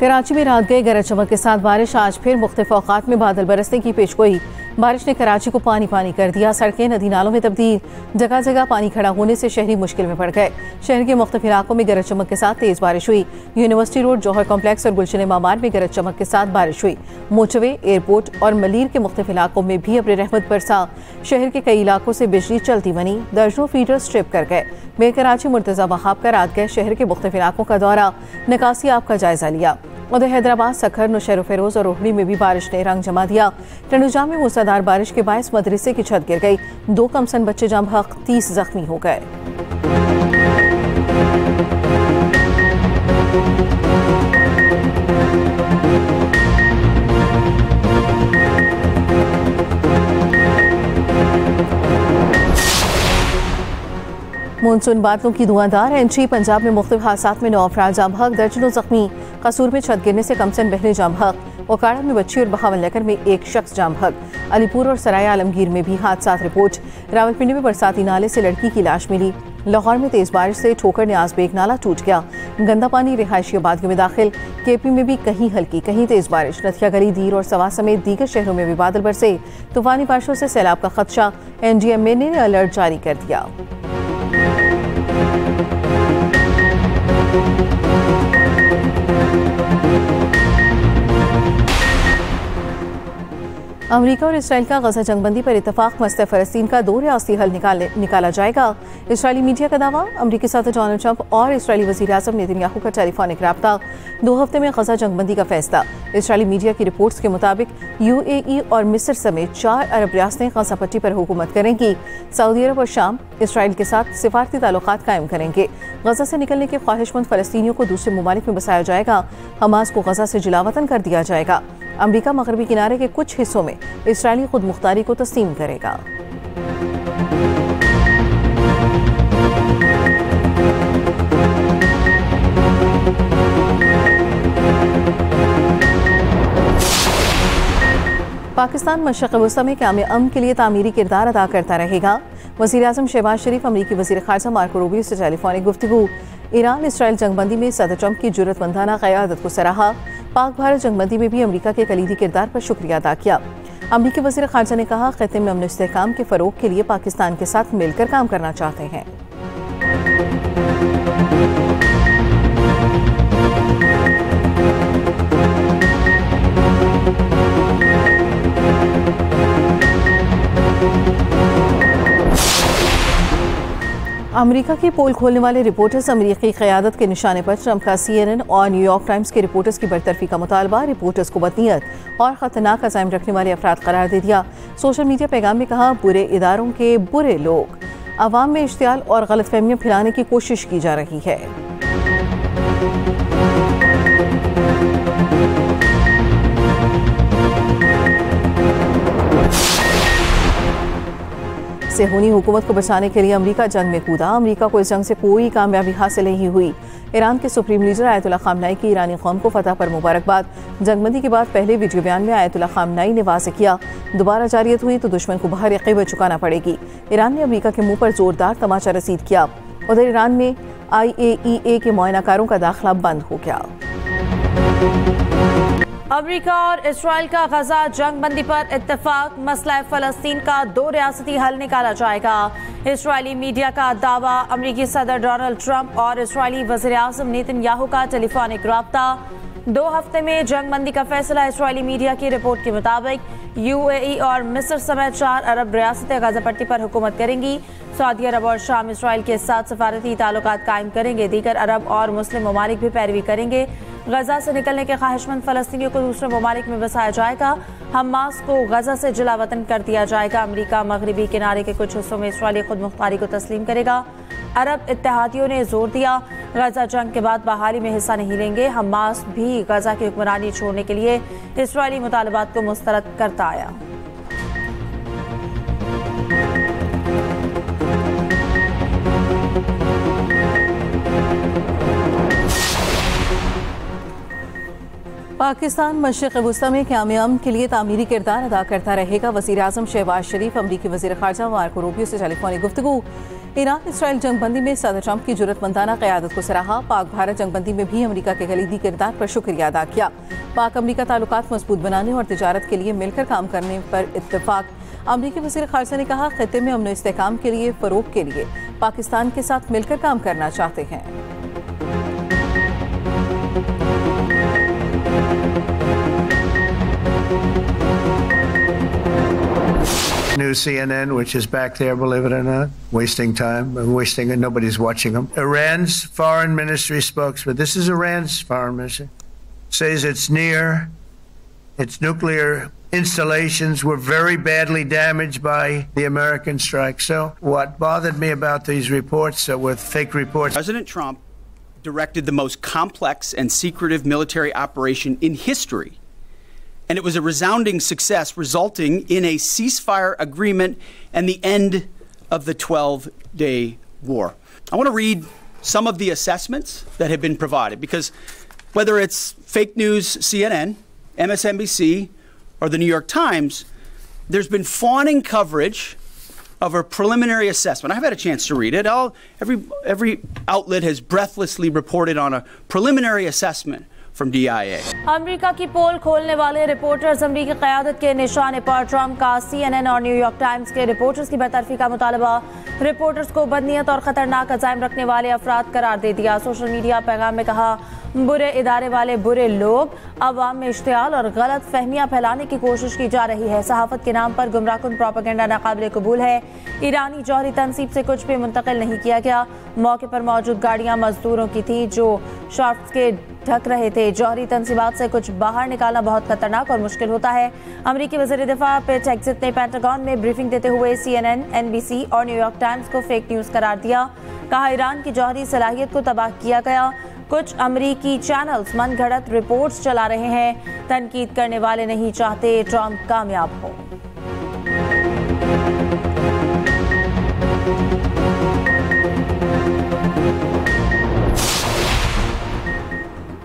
कराची में रात गए गरज चमक के साथ बारिश, आज फिर मुख्तलिफ औकात में बादल बरसने की पेशगोई। बारिश ने कराची को पानी पानी कर दिया, सड़कें नदी नालों में तब्दील, जगह जगह पानी खड़ा होने से शहरी मुश्किल में पड़ गए। शहर के मुख्तलिफ इलाकों में गरज चमक के साथ तेज बारिश हुई। यूनिवर्सिटी रोड, जौहर कॉम्प्लेक्स और गुलशन मामार में गरज चमक के साथ बारिश हुई। मोटरवे, एयरपोर्ट और मलीर के मुख्तलिफ इलाकों में भी अब्र रहमत बरसा। शहर के कई इलाकों से बिजली चलती बनी, दर्जनों फीडर्स ट्रिप कर गए। मेयर कराची मुर्तजा वहाब का रात गए शहर के मुख्तलिफ इलाकों का दौरा, निकासी आप का जायजा लिया। उधर हैदराबाद, सखर, नौशहर फिरोज और रोहड़ी में भी बारिश ने रंग जमा दिया। टंडुजा में मूसलाधार बारिश के बायस मदरसे की छत गिर गई, 2 कमसन बच्चे जाम बहक, 30 जख्मी हो गए। मानसून बादलों की धुआंधार एंट्री, पंजाब में मुख्तलिफ हादसात में 9 अफराद जाम बहक, दर्जनों जख्मी। कसूर में छत गिरने से कमसन बहने जाम बहक, ओकाड़ा में बच्ची और बहावलनगर में 1 शख्स जाम बहक। अलीपुर और सराय आलमगीर में भी हादसात रिपोर्ट। रावलपिंडी में बरसाती नाले से लड़की की लाश मिली। लाहौर में तेज बारिश से ठोकर न्याज बेग नाला टूट गया, गंदा पानी रिहायशी आबादियों में दाखिल। केपी में भी कहीं हल्की कहीं तेज बारिश, नथिया गली, दीर और सवा समेत दीगर शहरों में भी बादल बरसे। तूफानी बारिशों से सैलाब का खदशा, NDMA ने अलर्ट जारी कर दिया। अमेरिका और इसराइल का गजा जंगबंदी पर इत्तफाक, मसले फ़लस्तीन का 2 रियासती हल निकाला जाएगा। इसराइली मीडिया का दावा, अमेरिकी सदर डोनाल्ड ट्रंप और इसराइली वज़ीर आज़म नेतन्याहू का टेलीफोनिक राब्ता, 2 हफ्ते में गजा जंगबंदी का फैसला। इसराइली मीडिया की रिपोर्ट्स के मुताबिक UAE और मिस्र समेत 4 अरब रियासतें गजा पट्टी पर हुकूमत करेंगी। सऊदी अरब और शाम इसराइल के साथ सिफारती ताल्लुकात कायम करेंगे। गजा से निकलने के ख्वाहिशमंद फ़लस्तीनियों को दूसरे ममालिक में बसाया जाएगा। हमास को गजा से जिलावतन कर दिया जाएगा। अमेरिका मगरबी किनारे के कुछ हिस्सों में इसराइली खुद मुख्तारी को तस्लीम करेगा। पाकिस्तान मशरिक़ वस्ता में क़याम अमन के लिए तामीरी किरदार अदा करता रहेगा। वज़ीर आज़म शहबाज शरीफ अमरीकी वज़ीर ख़ारजा मार्को रूबियो से टेलीफोनिक गुफ्तगू। ईरान इसराइल जंगबंदी में सदर ट्रंप की जुर्रतमंदाना क़यादत को सराहा। पाक भारत जंगबंदी में भी अमेरिका के कलीदी किरदार पर शुक्रिया अदा किया। अमरीकी वज़ीर ख़ारजा ने कहा, ख़ित्ते में अमन इस्तेहकाम के फ़रोग़ के लिए पाकिस्तान के साथ मिलकर काम करना चाहते हैं। अमेरिका की पोल खोलने वाले रिपोर्टर्स अमेरिकी क़यादत के निशाने पर ट्रंप का CNN और न्यूयॉर्क टाइम्स के रिपोर्टर्स की बरतरफी का मुतालबा, रिपोर्टर्स को बदनीयत और ख़तरनाक अज़ाइम रखने वाले अफराद करार दे दिया। सोशल मीडिया पैगाम में कहा, बुरे इदारों के बुरे लोग, अवाम में इश्तियाल और गलतफहमियां फैलाने की कोशिश की जा रही है। सेहूनी हुकूमत को बचाने के लिए अमेरिका जंग में कूदा। अमेरिका को इस जंग से कोई कामयाबी हासिल नहीं हुई। ईरान के सुप्रीम लीडर आयतुल्लाह खामनाई की ईरानी कौम को फतह पर मुबारकबाद। जंगबंदी के बाद पहले वीडियो बयान में आयतुल्लाह खामनाई ने वाज़ेह किया, दोबारा जारियत हुई तो दुश्मन को बाहर क़ीमत चुकाना पड़ेगी। ईरान ने अमेरिका के मुंह पर जोरदार तमाचा रसीद किया। उधर ईरान में IAEA के मुआयनाकारों का दाखिला बंद हो गया। अमेरिका और इसराइल का गजा जंगबंदी पर इत्तेफाक, मसला फ़लस्तीन का 2 रियासती हल निकाला जाएगा। इसराइली मीडिया का दावा, अमेरिकी सदर डोनाल्ड ट्रंप और इसराइली वज़ीर आज़म नेतन्याहू का टेलीफोनिक राब्ता, 2 हफ्ते में जंगबंदी का फैसला। इसराइली मीडिया की रिपोर्ट के मुताबिक UAE और मिस्र समेत 4 अरब रियासतें गजा पट्टी पर हुकूमत करेंगी। सऊदी अरब और शाम इसराइल के साथ सफारती ताल्लुकात कायम करेंगे। दीगर अरब और मुस्लिम ममालिक भी पैरवी करेंगे। गजा से निकलने के ख्वाहिशमंद फ़लस्तीनियों को दूसरे ममालिक में बसाया जाएगा। हमास को गजा से जिलावतन कर दिया जाएगा। अमेरिका मगरबी किनारे के कुछ हिस्सों में इसराइली खुद मुख्तारी को तस्लीम करेगा। अरब इत्तेहादियों ने जोर दिया, गजा जंग के बाद बहाली में हिस्सा नहीं लेंगे। हमास भी गजा की हुक्मरानी छोड़ने के लिए इसराइली मुतालबात को मुस्तरद करता आया। पाकिस्तान मशरिक़ वुस्ता में क़याम के लिए तामीरी किरदार अदा करता रहेगा। वज़ीर आज़म शहबाज शरीफ अमरीकी वज़ीर ख़ारजा मार्को रूबियो से टेलीफोनिक गुफ्तगू। ईरान इसराइल जंगबंदी में सदर ट्रंप की जुर्रतमंदाना क़यादत को सराहा। पाक भारत जंगबंदी में भी अमरीका के कलीदी किरदार पर शुक्रिया अदा किया। पाक अमरीका ताल्लुकात मजबूत बनाने और तिजारत के लिए मिलकर काम करने पर इत्तेफाक। अमरीकी वज़ीर ख़ारजा ने कहा, ख़ित्ते में अमन इस्तेहकाम के लिए फ़रोग़ के लिए पाकिस्तान के साथ मिलकर काम करना चाहते हैं। New CNN, which is back there, believe it or not, wasting time, wasting it. Nobody's watching them. Iran's foreign ministry spokesman, this is Iran's foreign ministry, says it's near its nuclear installations were very badly damaged by the American strike. So what bothered me about these reports with fake reports. President Trump directed the most complex and secretive military operation in history. And it was a resounding success, resulting in a ceasefire agreement and the end of the 12-day war. I want to read some of the assessments that have been provided, because whether it's fake news, CNN, MSNBC, or the New York Times, there's been fawning coverage of a preliminary assessment. I've had a chance to read it. Every outlet has breathlessly reported on a preliminary assessment from DIA. America की पोल खोलने वाले reporters अमेरिकी क़यादत के निशाने पर। Trump का CNN और New York times के रिपोर्टर्स की बरतरफी का मुतालबा। रिपोर्टर्स को बदनीयत और ख़तरनाक अज़ाइम रखने वाले अफराद करार दे दिया। सोशल मीडिया पैगाम में कहा, बुरे इदारे वाले बुरे लोग, अवाम में इश्तियाल और गलत फहमियाँ फैलाने की कोशिश की जा रही है। सहाफ़त के नाम पर गुमराहकुन प्रोपेगेंडा नाकाबिल कबूल है। ईरानी जौहरी तनसीब से कुछ भी मुंतकिल नहीं किया गया। मौके पर मौजूद गाड़ियाँ मजदूरों की थी जो शाफ्ट के ढक रहे थे। जौहरी तनसीबात से कुछ बाहर निकालना बहुत खतरनाक और मुश्किल होता है। अमरीकी वज़ीर दिफा पेट हेगसेथ ने पेंटागन में ब्रीफिंग देते हुए CNN, NBC और न्यूयॉर्क टाइम्स को फेक न्यूज़ करार दिया। कहा, ईरान की जौहरी सलाहियत को तबाह किया गया। कुछ अमरीकी चैनल्स मनगढ़ंत रिपोर्ट्स चला रहे हैं। तनकीद करने वाले नहीं चाहते ट्रंप कामयाब हो।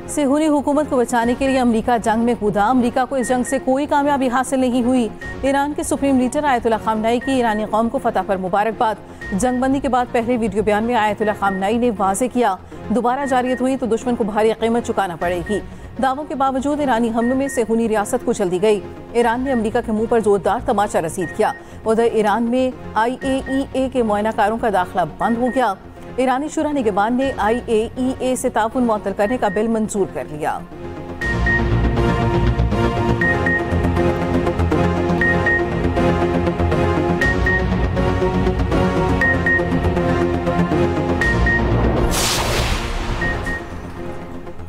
सेहूनी हुकूमत को बचाने के लिए अमरीका जंग में कूदा। अमरीका को इस जंग से कोई कामयाबी हासिल नहीं हुई। ईरान के सुप्रीम लीडर आयतुल्लाह खामनाई की ईरानी कौम को फतह पर मुबारकबाद। जंगबंदी के बाद पहले वीडियो बयान में आयतुल्लाह खामनाई ने वाज़ेह किया, दोबारा जारियत हुई तो दुश्मन को भारी कीमत चुकाना पड़ेगी। दावों के बावजूद ईरानी हमलों में सेहूनी रियासत कुचल दी गई। ईरान ने अमरीका के मुंह पर जोरदार तमाचा रसीद किया। उधर ईरान में IAEA के मुआयनाकारों का दाखिला बंद हो गया। ईरानी शुरा निगहबान ने IAEA से ताउन मुअत्तल करने का बिल मंजूर कर लिया।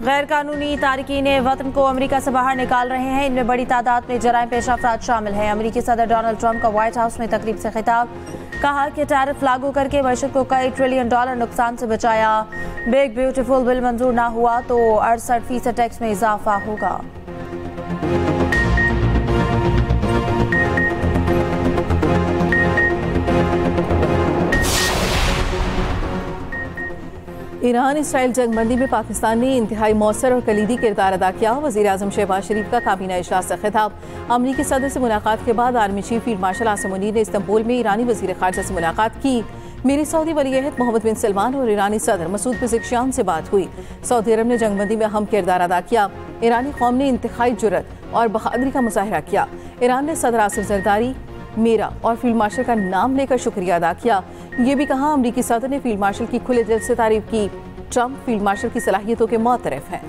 गैर कानूनी तारकीन वतन को अमेरिका से बाहर निकाल रहे हैं। इनमें बड़ी तादाद में जराइम पेशा अफराद शामिल हैं। अमेरिकी सदर डोनाल्ड ट्रंप का व्हाइट हाउस में तकरीब से खिताब। कहा कि टैरिफ लागू करके मईशत को कई ट्रिलियन डॉलर नुकसान से बचाया। बिग ब्यूटीफुल बिल मंजूर ना हुआ तो 68% टैक्स में इजाफा होगा। ईरान इसराइल जंगबंदी में पाकिस्तान ने इंतहाई मौसर और कलीदी किरदार अदा किया। वज़ीर आज़म शहबाज शरीफ का काबीना इजलास से खिताब। अमरीकी सदर से मुलाकात के बाद army chief field marshal Asim Munir ने इस्तांबुल में ईरानी वज़ीर ख़ारजा से मुलाकात की। मेरे सऊदी वली-ए-अहद मोहम्मद बिन सलमान और ईरानी सदर मसूद पेज़ेश्कियान से बात हुई। सऊदी अरब ने जंगबंदी में अहम किरदार अदा किया। ईरानी कौम ने इंतहाई जुर्रत और बहादुरी का मुजाहिरा किया। ईरान ने सदर आसिफ जरदारी, मेरा और फील्ड मार्शल का नाम लेकर शुक्रिया अदा किया। ये भी कहा, अमरीकी सदर ने फील्ड मार्शल की खुले दिल से तारीफ की। ट्रंप फील्ड मार्शल की सलाहियतों के मुअतरफ हैं।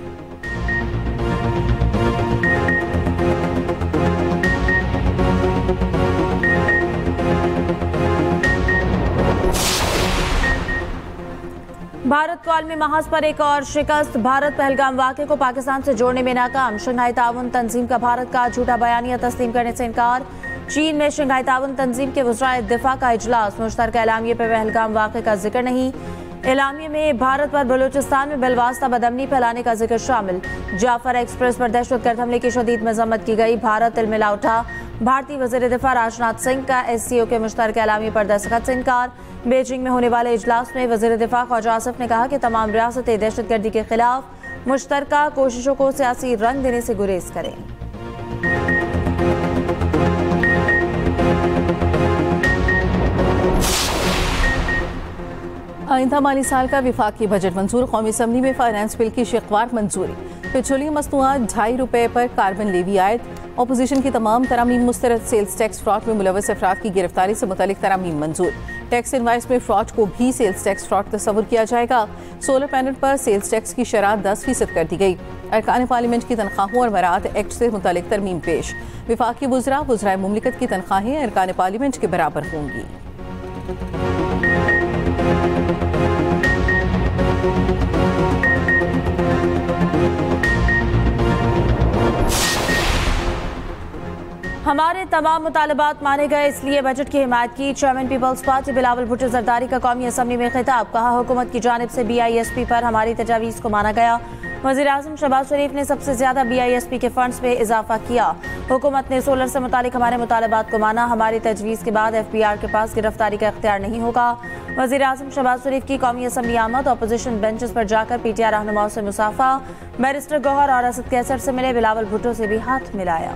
भारत को आलमी महाज पर एक और शिकस्त। भारत पहलगाम वाक़े को पाकिस्तान से जोड़ने में नाकाम। शंघाई ताउन तंजीम का भारत का झूठा बयानिया तस्लीम करने से इनकार। चीन में शंघाई ताउन तंजीम के वज़राए दिफा का इजलास। मुश्तरका एलामिये पर पहलगाम वाक़े का जिक्र नहीं। एलामिये में भारत पर बलूचिस्तान में बिलवास्ता बदअमनी फैलाने का जिक्र शामिल। जाफर एक्सप्रेस पर दहशतगर्द हमले की शदीद मजम्मत की गई। भारत तिलमिला उठा। भारतीय वज़ीर दिफा राजनाथ सिंह का SCO के मुश्तरका एलामिये पर दस्तखत से इनकार। बीजिंग में होने वाले इजलास में वज़ीर दिफा ख्वाजा आसिफ ने कहा कि तमाम रियासतें दहशतगर्दी के खिलाफ मुश्तरका कोशिशों को सियासी रंग देने से गुरेज करें। आइंदा माली साल का विफाकी बजट मंजूर। कौमी असम्बली में फाइनेंस बिल की शिकवार मंजूरी। पेट्रोलियम मसनूआत ₹2.5 पर कार्बन लेवी आयद। अपोजिशन की तमाम तरामीम मुस्तरद। सेल्स टैक्स फ्रॉड में मुलव्वस अफराद की गिरफ्तारी से मुतालिक तरामीम मंजूर। टैक्स इनवाइस में फ्रॉड को भी सेल्स टैक्स फ्रॉड तस्वुर किया जाएगा। सोलर पैनल पर सेल्स टैक्स की शरह 10% कर दी गई। अरकान पार्लियामेंट की तनख्वाहों और मराद एक्ट से मुतालिक तरमीम पेश। विफाकी वज़राए मुमलिकत की तनख्वाहें अरकान पार्लियामेंट के बराबर होंगी। हमारे तमाम मुतालबात माने गए, इसलिए बजट की हिमायत की। चेयरमैन पीपल्स पार्टी बिलावल भुट्टो जरदारी का कौमी असम्बली में खिताब। कहा, हुकूमत की जानिब से BISP पर हमारी तजावीज़ को माना गया। वज़ीर आज़म शहबाज शरीफ ने सबसे ज्यादा BISP के फंड्स में इजाफा किया। हुकूमत ने सोलर से मुतालिक हमारे मुतालबात को माना। हमारी तजवीज़ के बाद FBR के पास गिरफ्तारी का इख्तियार नहीं होगा। वज़ीर आज़म शहबाज शरीफ की कौमी असम्बली आमद। अपोजिशन बेंचेस पर जाकर PTI रहनुमाओं से मुसाफा। बैरिस्टर गौहर और असद कैसर से मिले। बिलावल भुट्टो से भी हाथ मिलाया।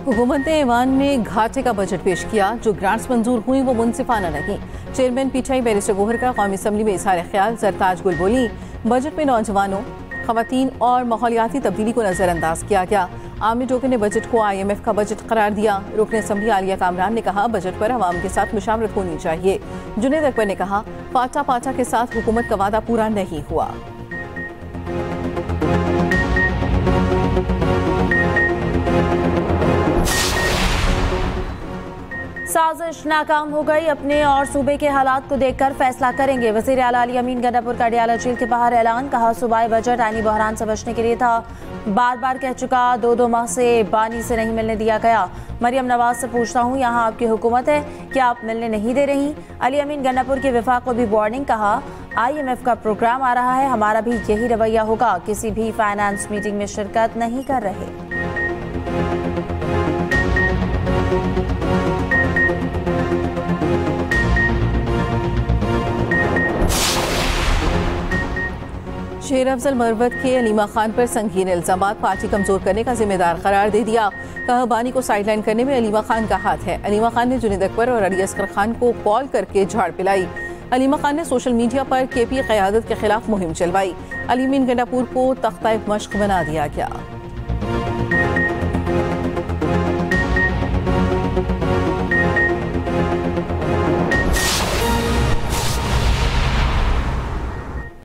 हुकूमत ने ऐवान में घाटे का बजट पेश किया। जो ग्रांट्स मंजूर हुई वो मुनसिफाना नहीं। चेयरमैन PTI बैरिस्टर गौहर का कौमी असम्बली में इज़हार ख्याल। जरताज गुल बोली, बजट में नौजवानों, खवातीन और माहौलियाती तब्दीली को नज़रअंदाज किया गया। आमिर टोकन ने बजट को IMF का बजट करार दिया। रुकन असम्बली आलिया कामरान ने कहा, बजट पर अवाम के साथ मुशावरत होनी चाहिए। जुनेद अकबर ने कहा, पाटा पाटा के साथ हुकूमत का वादा पूरा नहीं हुआ। साजिश नाकाम हो गई। अपने और सूबे के हालात को देखकर फैसला करेंगे। वज़ीर आला अली अमीन गंडापुर का अडियाला जेल के बाहर ऐलान। कहा, सूबाई बजट आईनी बहरान से बचने के लिए था। बार बार कह चुका, 2 माह से बानी से नहीं मिलने दिया गया। मरियम नवाज से पूछता हूँ, यहाँ आपकी हुकूमत है, क्या आप मिलने नहीं दे रही? अली अमीन गंडापुर के विफाक को भी वार्निंग। कहा, IMF का प्रोग्राम आ रहा है, हमारा भी यही रवैया होगा। किसी भी फाइनेंस मीटिंग में शिरकत नहीं कर रहे। शेर अफजल मरवत के अलीमा खान पर संगीन इल्जामात। पार्टी कमजोर करने का जिम्मेदार करार दे दिया। कहा, बानी को साइडलाइन करने में अलीमा खान का हाथ है। अलीमा खान ने जुनेद अकबर और अली असगर खान को कॉल करके झाड़ पिलाई। अलीमा खान ने सोशल मीडिया पर KP क़यादत के खिलाफ मुहिम चलवाई। अली अमीन गंडापुर को तख्ता मश्क बना दिया गया।